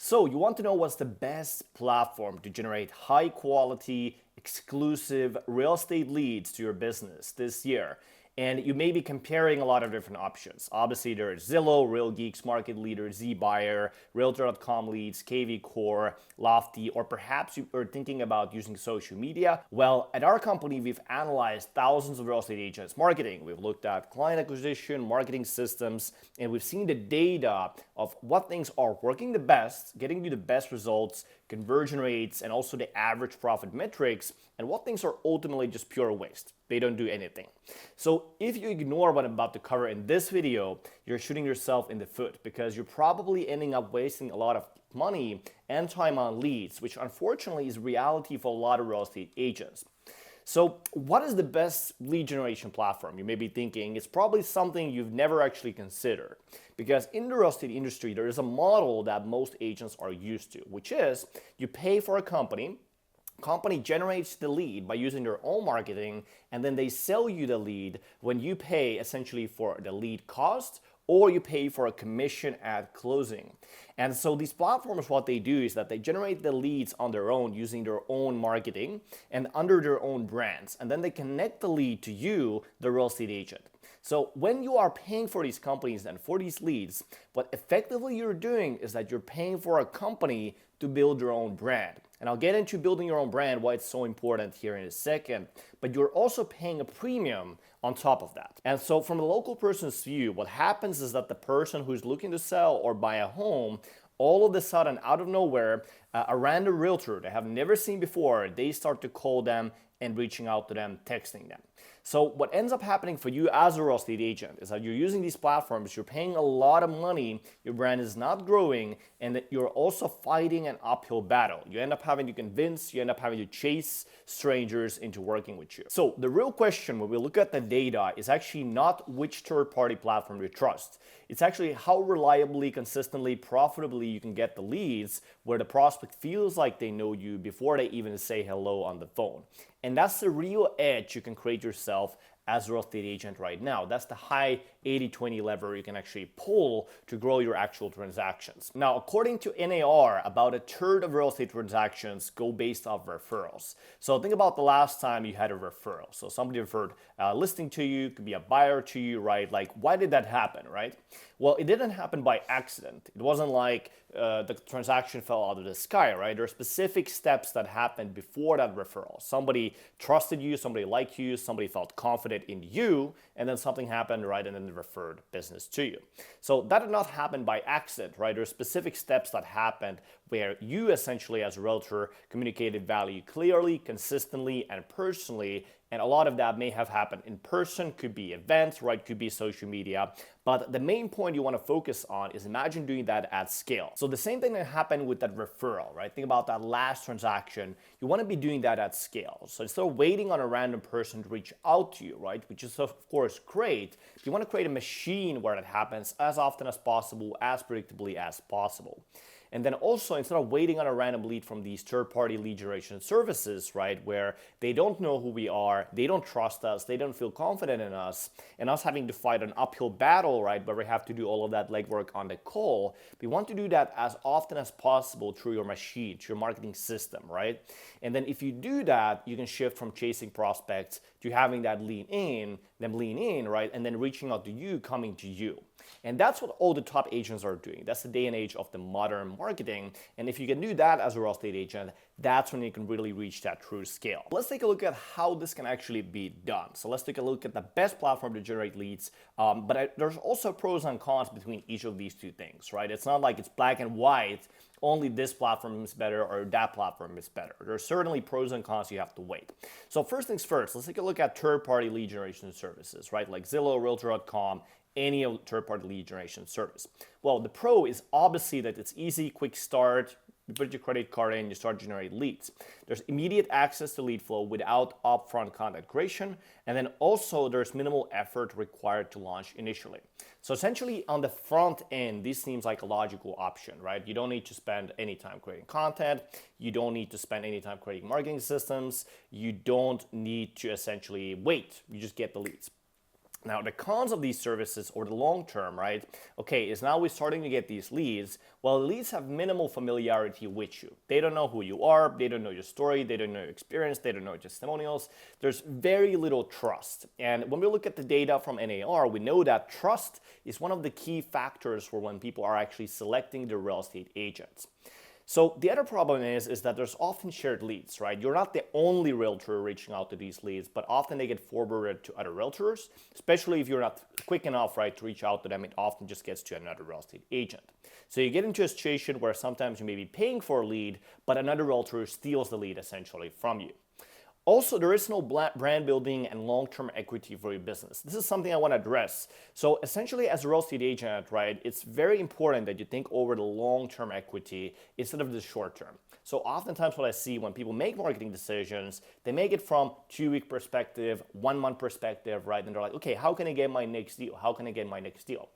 So you want to know what's the best platform to generate high quality, exclusive real estate leads to your business this year. And you may be comparing a lot of different options. Obviously, there's Zillow, Real Geeks, Market Leader, ZBuyer, Realtor.com Leads, KV Core, Lofty, or perhaps you are thinking about using social media. Well, at our company, we've analyzed thousands of real estate agents' marketing. We've looked at client acquisition, marketing systems, and we've seen the data of what things are working the best, getting you the best results, conversion rates, and also the average profit metrics, and what things are ultimately just pure waste. They don't do anything. So if you ignore what I'm about to cover in this video, you're shooting yourself in the foot because you're probably ending up wasting a lot of money and time on leads, which unfortunately is reality for a lot of real estate agents. So what is the best lead generation platform? You may be thinking it's probably something you've never actually considered, because in the real estate industry, there is a model that most agents are used to, which is you pay for a company generates the lead by using their own marketing, and then they sell you the lead when you pay essentially for the lead cost or you pay for a commission at closing. And so these platforms, what they do is that they generate the leads on their own using their own marketing and under their own brands. And then they connect the lead to you, the real estate agent. So when you are paying for these companies and for these leads, what effectively you're doing is that you're paying for a company to build your own brand. And I'll get into building your own brand, why it's so important here in a second, but you're also paying a premium on top of that. And so from a local person's view, what happens is that the person who's looking to sell or buy a home, all of a sudden, out of nowhere, a random realtor they have never seen before, they start to call them and reaching out to them, texting them. So what ends up happening for you as a real estate agent is that you're using these platforms, you're paying a lot of money, your brand is not growing, and that you're also fighting an uphill battle. You end up having to convince, you end up having to chase strangers into working with you. So the real question when we look at the data is actually not which third-party platform you trust. It's actually how reliably, consistently, profitably you can get the leads where the prospect feels like they know you before they even say hello on the phone. And that's the real edge you can create yourself as a real estate agent right now. That's the high 80-20 lever you can actually pull to grow your actual transactions. Now, according to NAR, about a third of real estate transactions go based off referrals. So think about the last time you had a referral. So somebody referred a listing to you, could be a buyer to you, right? Like, why did that happen, right? Well, it didn't happen by accident. It wasn't like the transaction fell out of the sky, right? There are specific steps that happened before that referral. Somebody trusted you, somebody liked you, somebody felt confident in you, and then something happened, right? And then they referred business to you. So that did not happen by accident, right? There are specific steps that happened where you essentially as a realtor communicated value clearly, consistently, and personally. And a lot of that may have happened in person, could be events, right? Could be social media. But the main point you want to focus on is imagine doing that at scale. So the same thing that happened with that referral, right? Think about that last transaction. You want to be doing that at scale. So instead of waiting on a random person to reach out to you, right? Which is of course great. You want to create a machine where that happens as often as possible, as predictably as possible. And then also, instead of waiting on a random lead from these third-party lead generation services, right, where they don't know who we are, they don't trust us, they don't feel confident in us, and us having to fight an uphill battle, right, where we have to do all of that legwork on the call, we want to do that as often as possible through your machine, through your marketing system, right? And then if you do that, you can shift from chasing prospects to having that lean in, right, and then reaching out to you, coming to you. And that's what all the top agents are doing. That's the day and age of the modern marketing. And if you can do that as a real estate agent, that's when you can really reach that true scale. Let's take a look at how this can actually be done. So let's take a look at the best platform to generate leads. There's also pros and cons between each of these two things, right? It's not like it's black and white, only this platform is better or that platform is better. There are certainly pros and cons you have to weigh. So first things first, let's take a look at third-party lead generation services, right? Like Zillow, Realtor.com, any third-party lead generation service. Well, the pro is obviously that it's easy, quick start. You put your credit card in, you start generating leads. There's immediate access to lead flow without upfront content creation. And then also there's minimal effort required to launch initially. So essentially on the front end, this seems like a logical option, right? You don't need to spend any time creating content. You don't need to spend any time creating marketing systems. You don't need to essentially wait. You just get the leads. Now, the cons of these services over the long term, right? Okay, is now we're starting to get these leads. Well, the leads have minimal familiarity with you. They don't know who you are, they don't know your story, they don't know your experience, they don't know your testimonials. There's very little trust. And when we look at the data from NAR, we know that trust is one of the key factors for when people are actually selecting their real estate agents. So the other problem is that there's often shared leads, right? You're not the only realtor reaching out to these leads, but often they get forwarded to other realtors, especially if you're not quick enough, right, to reach out to them. It often just gets to another real estate agent. So you get into a situation where sometimes you may be paying for a lead, but another realtor steals the lead essentially from you. Also, there is no brand building and long-term equity for your business. This is something I want to address. So essentially, as a real estate agent, right, it's very important that you think over the long-term equity instead of the short-term. So oftentimes what I see when people make marketing decisions, they make it from 2-week perspective, 1-month perspective, right? And they're like, okay, how can I get my next deal? How can I get my next deal?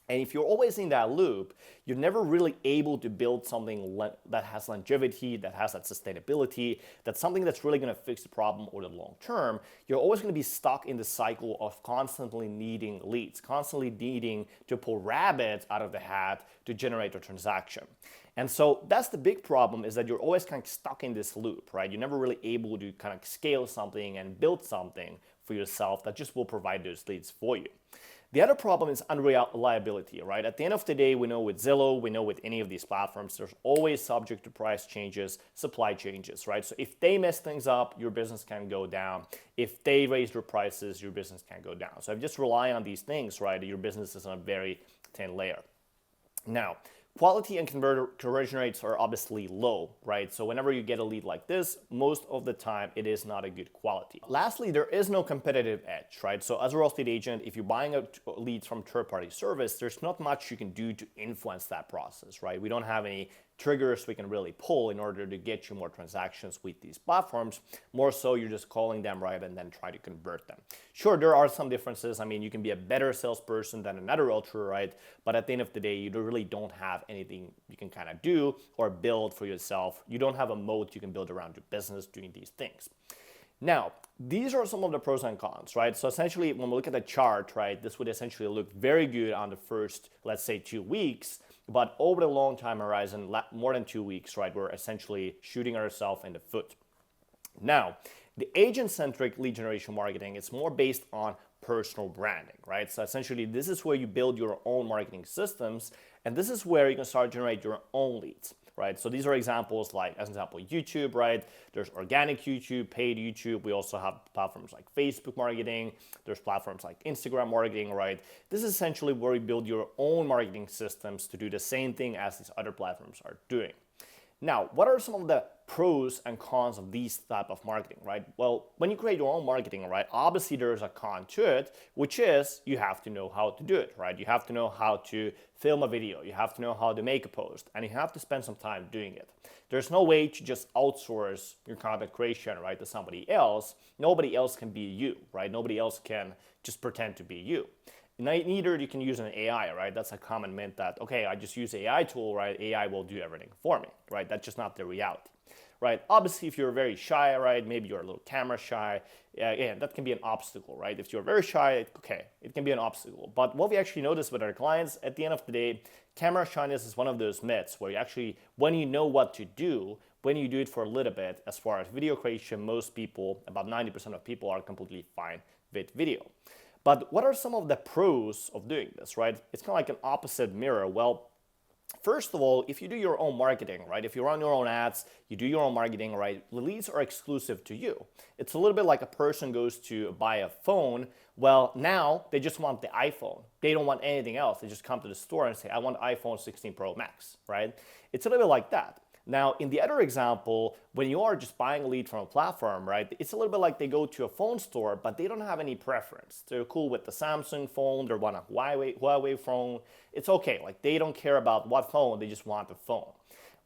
And if you're always in that loop, you're never really able to build something that has longevity, that has that sustainability, that's something that's really going to fix the problem over the long term. You're always going to be stuck in the cycle of constantly needing leads, constantly needing to pull rabbits out of the hat to generate a transaction. And so that's the big problem, is that you're always kind of stuck in this loop, right? You're never really able to kind of scale something and build something for yourself that just will provide those leads for you. The other problem is unreliability, right? At the end of the day, we know with Zillow, we know with any of these platforms, there's always subject to price changes, supply changes, right? So if they mess things up, your business can go down. If they raise their prices, your business can go down. So if you just rely on these things, right, your business is on a very thin layer. Now, quality and conversion rates are obviously low, right? So whenever you get a lead like this, most of the time it is not a good quality. Lastly, there is no competitive edge, right? So as a real estate agent, if you're buying a lead from third-party service, there's not much you can do to influence that process, right? We don't have any triggers we can really pull in order to get you more transactions with these platforms. More so, you're just calling them, right, and then try to convert them. Sure, there are some differences. I mean, you can be a better salesperson than another realtor, right? But at the end of the day, you really don't have anything you can kind of do or build for yourself. You don't have a moat you can build around your business doing these things. Now, these are some of the pros and cons, right? So essentially, when we look at the chart, right, this would essentially look very good on the first, let's say, 2 weeks. But over the long time horizon, more than 2 weeks, right, we're essentially shooting ourselves in the foot. Now, the agent-centric lead generation marketing is more based on personal branding, right? So essentially, this is where you build your own marketing systems, and this is where you can start to generate your own leads, right? So these are examples like, as an example, YouTube, right? There's organic YouTube, paid YouTube. We also have platforms like Facebook marketing. There's platforms like Instagram marketing, right? This is essentially where you build your own marketing systems to do the same thing as these other platforms are doing. Now, what are some of the pros and cons of these type of marketing, right? Well, when you create your own marketing, right, obviously there's a con to it, which is you have to know how to do it, right? You have to know how to film a video, you have to know how to make a post, and you have to spend some time doing it. There's no way to just outsource your content creation, right, to somebody else. Nobody else can be you, right? Nobody else can just pretend to be you. Neither you can use an AI, right? That's a common myth that, okay, I just use AI tool, right? AI will do everything for me, right? That's just not the reality, right? Obviously, if you're very shy, right? Maybe you're a little camera shy. Yeah, that can be an obstacle, right? If you're very shy, okay, it can be an obstacle. But what we actually notice with our clients, at the end of the day, camera shyness is one of those myths where you actually, when you know what to do, when you do it for a little bit, as far as video creation, most people, about 90% of people are completely fine with video. But what are some of the pros of doing this, right? It's kind of like an opposite mirror. Well, first of all, if you do your own marketing, right? If you run your own ads, you do your own marketing, right? The leads are exclusive to you. It's a little bit like a person goes to buy a phone. Well, now they just want the iPhone. They don't want anything else. They just come to the store and say, I want iPhone 16 Pro Max, right? It's a little bit like that. Now, in the other example, when you are just buying a lead from a platform, right, it's a little bit like they go to a phone store, but they don't have any preference. They're cool with the Samsung phone, they want a Huawei phone. It's okay, like they don't care about what phone, they just want the phone.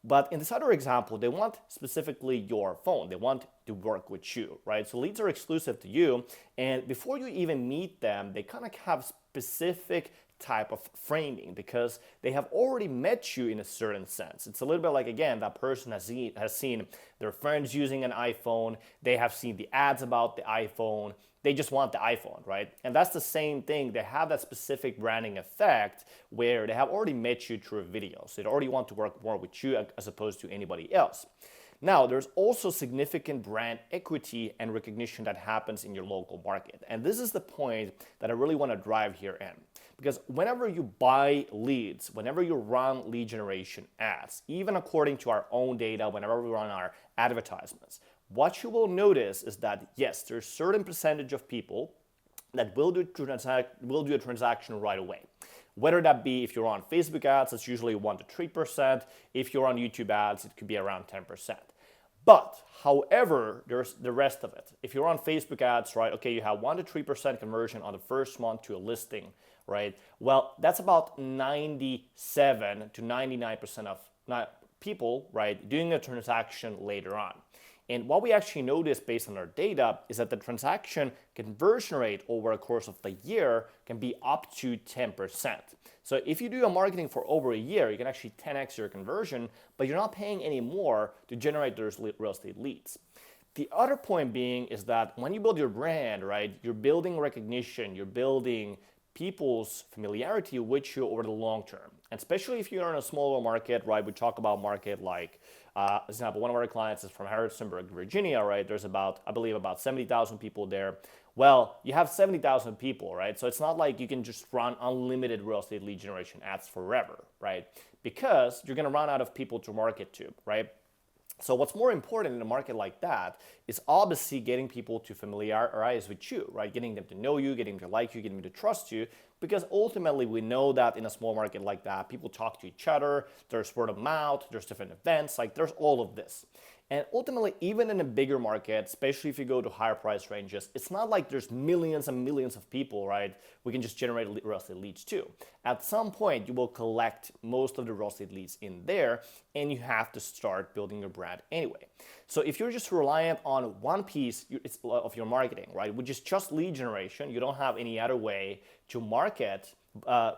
But in this other example, they want specifically your phone. They want to work with you, right? So leads are exclusive to you, and before you even meet them, they kind of have specific type of framing because they have already met you in a certain sense. It's a little bit like, again, that person has seen their friends using an iPhone, they have seen the ads about the iPhone, they just want the iPhone, right? And that's the same thing. They have that specific branding effect where they have already met you through a video. So they already want to work more with you as opposed to anybody else. Now, there's also significant brand equity and recognition that happens in your local market. And this is the point that I really want to drive here in. Because whenever you buy leads, whenever you run lead generation ads, even according to our own data, whenever we run our advertisements, what you will notice is that, yes, there's a certain percentage of people that will do a transaction right away. Whether that be if you're on Facebook ads, it's usually 1 to 3%. If you're on YouTube ads, it could be around 10%. But, however, there's the rest of it. If you're on Facebook ads, right, okay, you have 1 to 3% conversion on the first month to a listing, right? Well, that's about 97 to 99% of people, right, doing a transaction later on. And what we actually noticed based on our data is that the transaction conversion rate over a course of the year can be up to 10%. So if you do a marketing for over a year, you can actually 10x your conversion, but you're not paying any more to generate those real estate leads. The other point being is that when you build your brand, right, you're building recognition, you're building people's familiarity with you over the long term. And especially if you're in a smaller market, right? We talk about market like, for example, one of our clients is from Harrisonburg, Virginia, right? There's about, I believe, about 70,000 people there. Well, you have 70,000 people, right? So it's not like you can just run unlimited real estate lead generation ads forever, right? Because you're gonna run out of people to market to, right? So what's more important in a market like that is obviously getting people to familiarize with you, right? Getting them to know you, getting them to like you, getting them to trust you, because ultimately we know that in a small market like that, people talk to each other, there's word of mouth, there's different events, like there's all of this. And ultimately, even in a bigger market, especially if you go to higher price ranges, it's not like there's millions and millions of people, right? We can just generate real estate leads too. At some point, you will collect most of the real estate leads in there, and you have to start building your brand anyway. So if you're just reliant on one piece of your marketing, right, which is just lead generation, you don't have any other way to market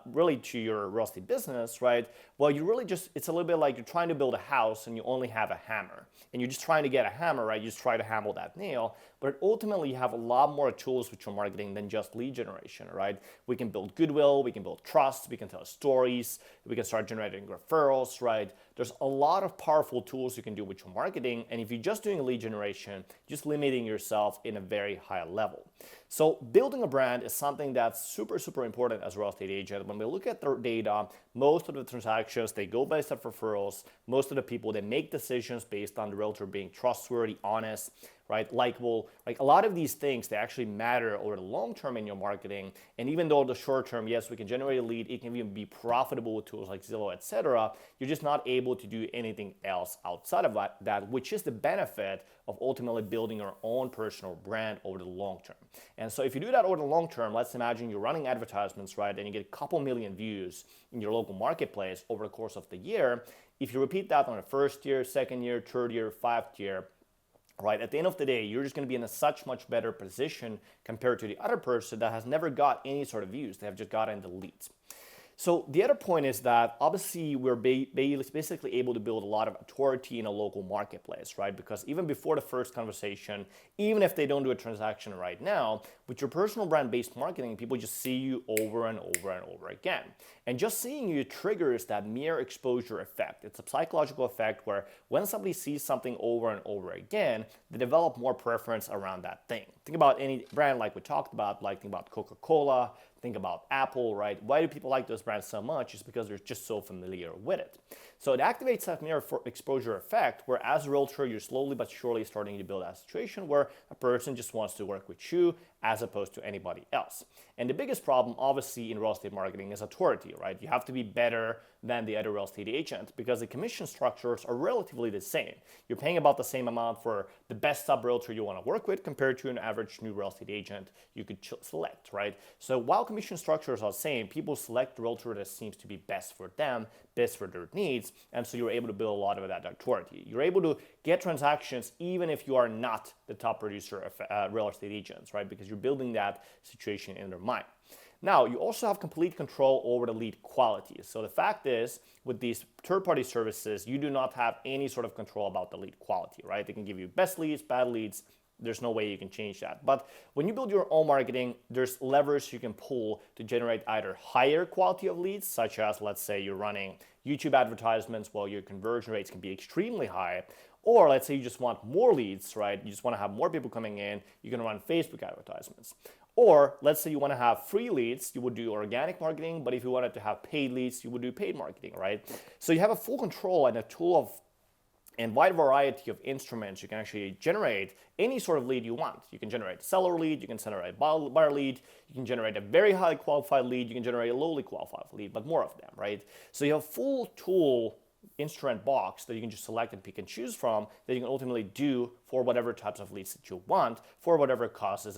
really to your real estate business, right? Well, you really just, it's a little bit like you're trying to build a house and you only have a hammer. And you're just trying to get a hammer, right? You just try to hammer that nail. But ultimately, you have a lot more tools with your marketing than just lead generation, right? We can build goodwill, we can build trust, we can tell stories, we can start generating referrals, right? There's a lot of powerful tools you can do with your marketing. And if you're just doing lead generation, just limiting yourself in a very high level. So building a brand is something that's super, super important as a real estate agent. When we look at the data, most of the transactions, they go based off referrals. Most of the people, they make decisions based on the realtor being trustworthy, honest, right, likable. Like a lot of these things, they actually matter over the long term in your marketing. And even though the short term, yes, we can generate a lead, it can even be profitable with tools like Zillow, etc. You're just not able to do anything else outside of that, which is the benefit of ultimately building your own personal brand over the long term. And so if you do that over the long term, let's imagine you're running advertisements, right, and you get a couple million views in your local marketplace over the course of the year. If you repeat that on the first year, second year, third year, 5th year, right, at the end of the day, you're just going to be in a such much better position compared to the other person that has never got any sort of views. They have just gotten the leads. So the other point is that obviously we're basically able to build a lot of authority in a local marketplace, right? Because even before the first conversation, even if they don't do a transaction right now, with your personal brand-based marketing, people just see you over and over and over again. And just seeing you triggers that mere exposure effect. It's a psychological effect where when somebody sees something over and over again, they develop more preference around that thing. Think about any brand like we talked about, like think about Coca-Cola, think about Apple, right? Why do people like those brands so much? It's because they're just so familiar with it. So it activates that mere exposure effect where as a realtor, you're slowly but surely starting to build a situation where a person just wants to work with you as opposed to anybody else. And the biggest problem, obviously, in real estate marketing is authority, right? You have to be better than the other real estate agent because the commission structures are relatively the same. You're paying about the same amount for the best sub realtor you want to work with compared to an average new real estate agent you could select, right? So while commission structures are the same, people select the realtor that seems to be best for them, best for their needs, and so you're able to build a lot of that authority. You're able to get transactions even if you are not the top producer of real estate agents, right? Because you're building that situation in their mind. Now, you also have complete control over the lead quality. So the fact is, with these third-party services, you do not have any sort of control about the lead quality, right? They can give you best leads, bad leads. There's no way you can change that. But when you build your own marketing, there's levers you can pull to generate either higher quality of leads, such as, let's say you're running YouTube advertisements, while your conversion rates can be extremely high, or let's say you just want more leads, right? You just want to have more people coming in, you can run Facebook advertisements. Or let's say you want to have free leads, you would do organic marketing, but if you wanted to have paid leads, you would do paid marketing, right? So you have a full control and a tool of and wide variety of instruments. You can actually generate any sort of lead you want. You can generate a seller lead, you can generate a buyer lead, you can generate a very highly qualified lead, you can generate a lowly qualified lead, but more of them, right? So you have a full tool instrument box that you can just select and pick and choose from that you can ultimately do for whatever types of leads that you want, for whatever cost it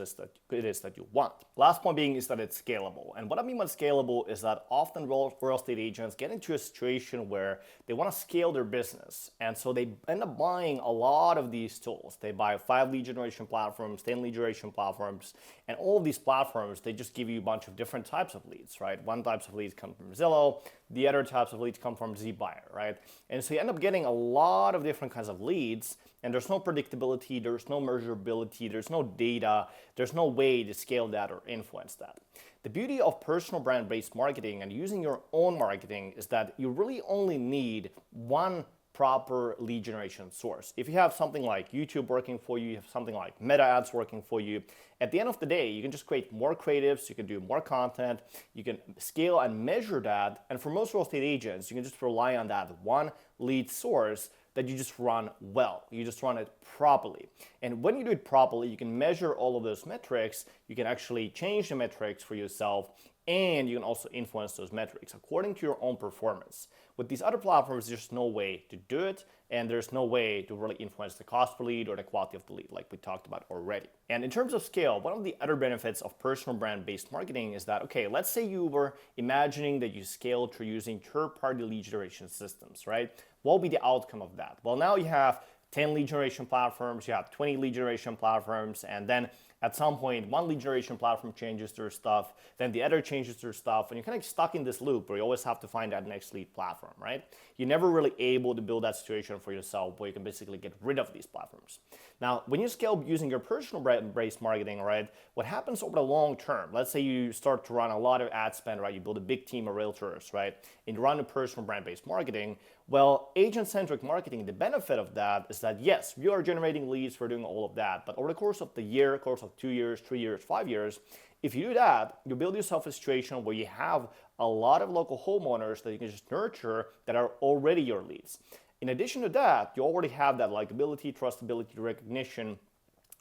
is that you want. Last point being is that it's scalable. And what I mean by scalable is that often real estate agents get into a situation where they want to scale their business. And so they end up buying a lot of these tools. They buy 5 lead generation platforms, 10 lead generation platforms, and all of these platforms, they just give you a bunch of different types of leads, right? One types of leads come from Zillow, the other types of leads come from ZBuyer, right? And so you end up getting a lot of different kinds of leads, and there's no predictability, there's no measurability, there's no data, there's no way to scale that or influence that. The beauty of personal brand-based marketing and using your own marketing is that you really only need one proper lead generation source. If you have something like YouTube working for you, you have something like Meta ads working for you, at the end of the day, you can just create more creatives, you can do more content, you can scale and measure that, and for most real estate agents, you can just rely on that one lead source that you just run well. You just run it properly. And when you do it properly, you can measure all of those metrics, you can actually change the metrics for yourself, and you can also influence those metrics according to your own performance. With these other platforms, there's no way to do it, and there's no way to really influence the cost per lead or the quality of the lead, like we talked about already. And in terms of scale, one of the other benefits of personal brand-based marketing is that, okay, let's say you were imagining that you scaled through using third-party lead generation systems, right? What will be the outcome of that? Well, now you have 10 lead generation platforms, you have 20 lead generation platforms, and then at some point, one lead generation platform changes their stuff, then the other changes their stuff, and you're kind of stuck in this loop where you always have to find that next lead platform, right? You're never really able to build that situation for yourself where you can basically get rid of these platforms. Now, when you scale using your personal brand-based marketing, right, what happens over the long term? Let's say you start to run a lot of ad spend, right? You build a big team of realtors, right? And you run a personal brand-based marketing. Well, agent-centric marketing, the benefit of that is that yes, you are generating leads, we're doing all of that, but over the course of the year, course of 2 years, 3 years, 5 years, if you do that, you build yourself a situation where you have a lot of local homeowners that you can just nurture that are already your leads. In addition to that, you already have that likability, trustability, recognition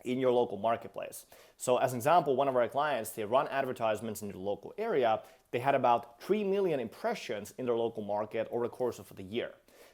in your local marketplace. So as an example, one of our clients, they run advertisements in the local area. They had about 3 million impressions in their local market over the course of the year.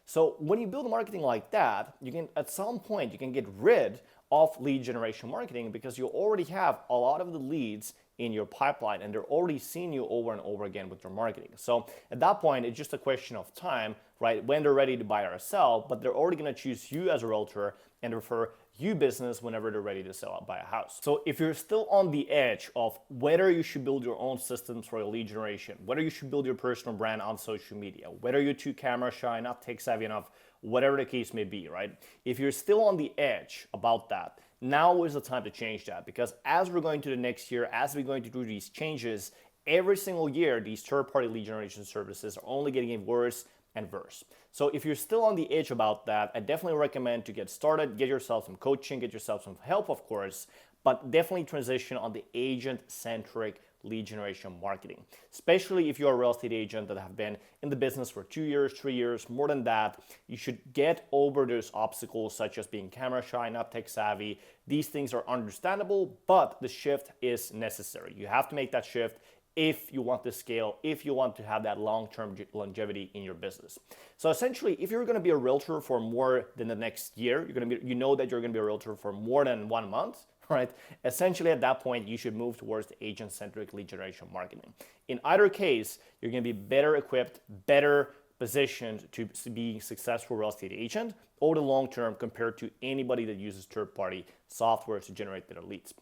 So when you build marketing like that, you can, at some point, you can get rid of lead generation marketing because you already have a lot of the leads in your pipeline and they're already seeing you over and over again with your marketing. So at that point, it's just a question of time, right? When they're ready to buy or sell, but they're already gonna choose you as a realtor and refer you business whenever they're ready to sell or buy a house. So if you're still on the edge of whether you should build your own systems for your lead generation, whether you should build your personal brand on social media, whether you're too camera shy, not tech savvy enough, whatever the case may be, right? If you're still on the edge about that, now is the time to change that, because as we're going to the next year, as we're going to do these changes, every single year, these third-party lead generation services are only getting worse and worse. So if you're still on the edge about that, I definitely recommend to get started, get yourself some coaching, get yourself some help, of course, but definitely transition on the agent-centric lead generation marketing, especially if you're a real estate agent that have been in the business for 2 years, 3 years, more than that. You should get over those obstacles such as being camera shy, not tech savvy. These things are understandable, but the shift is necessary. You have to make that shift if you want to scale, if you want to have that long-term longevity in your business. So essentially, if you're going to be a realtor for more than the next year, you know that you're going to be a realtor for more than 1 month, right? Essentially, at that point, you should move towards the agent-centric lead generation marketing. In either case, you're going to be better equipped, better positioned to be a successful real estate agent over the long term compared to anybody that uses third-party software to generate their leads.